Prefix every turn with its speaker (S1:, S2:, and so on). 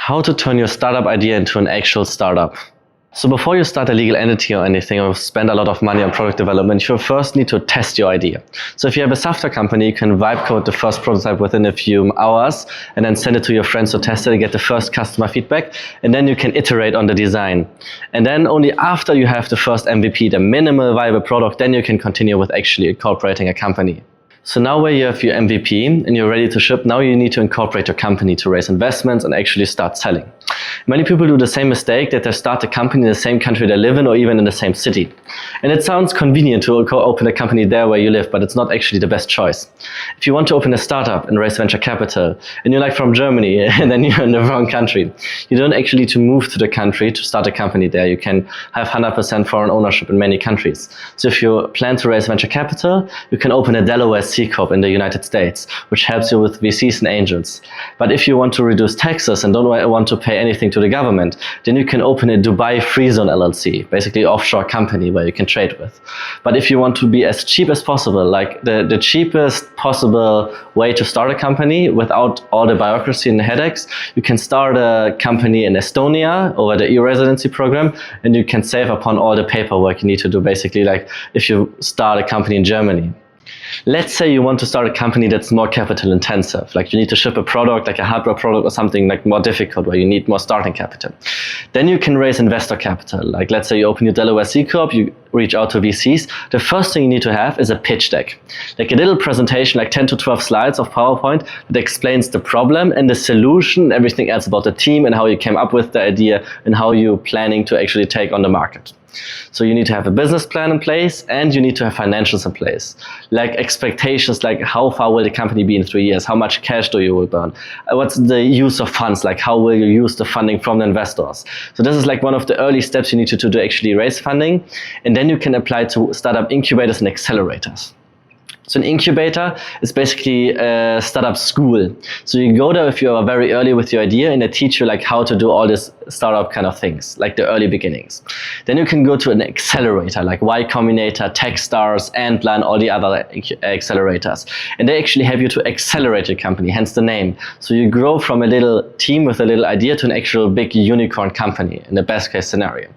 S1: How to turn your startup idea into an actual startup. So before you start a legal entity or anything or spend a lot of money on product development, you first need to test your idea. So if you have a software company, you can vibe code the first prototype within a few hours and then send it to your friends to test it and get the first customer feedback. And then you can iterate on the design. And then only after you have the first MVP, the minimal viable product, then you can continue with actually incorporating a company. So now where you have your MVP and you're ready to ship, now you need to incorporate your company to raise investments and actually start selling. Many people do the same mistake, that they start a company in the same country they live in or even in the same city. And it sounds convenient to open a company there where you live, but it's not actually the best choice. If you want to open a startup and raise venture capital and you're like from Germany and then you're in the wrong country, you don't actually need to move to the country to start a company there. You can have 100% foreign ownership in many countries. So if you plan to raise venture capital, you can open a Delaware C Corp in the United States, which helps you with VCs and angels. But if you want to reduce taxes and don't want to pay anything to the government, then you can open a Dubai Free Zone LLC, basically offshore company where you can trade with. But if you want to be as cheap as possible, like the cheapest possible way to start a company without all the bureaucracy and the headaches, you can start a company in Estonia over the e-residency program, and you can save upon all the paperwork you need to do, basically like if you start a company in Germany. Let's say you want to start a company that's more capital intensive, like you need to ship a product, like a hardware product or something like more difficult where you need more starting capital. Then you can raise investor capital. Like let's say you open your Delaware C Corp, you reach out to VCs. The first thing you need to have is a pitch deck, like a little presentation, like 10 to 12 slides of PowerPoint that explains the problem and the solution, everything else about the team and how you came up with the idea and how you're planning to actually take on the market. So you need to have a business plan in place and you need to have financials in place, like expectations, like how far will the company be in 3 years, how much cash do you will burn, what's the use of funds, like how will you use the funding from the investors. So this is like one of the early steps you need to do to actually raise funding, and then you can apply to startup incubators and accelerators. So an incubator is basically a startup school. So you go there if you are very early with your idea and they teach you like how to do all this startup kind of things, like the early beginnings. Then you can go to an accelerator like Y Combinator, Techstars, Antler, and all the other accelerators. And they actually help you to accelerate your company, hence the name. So you grow from a little team with a little idea to an actual big unicorn company in the best case scenario.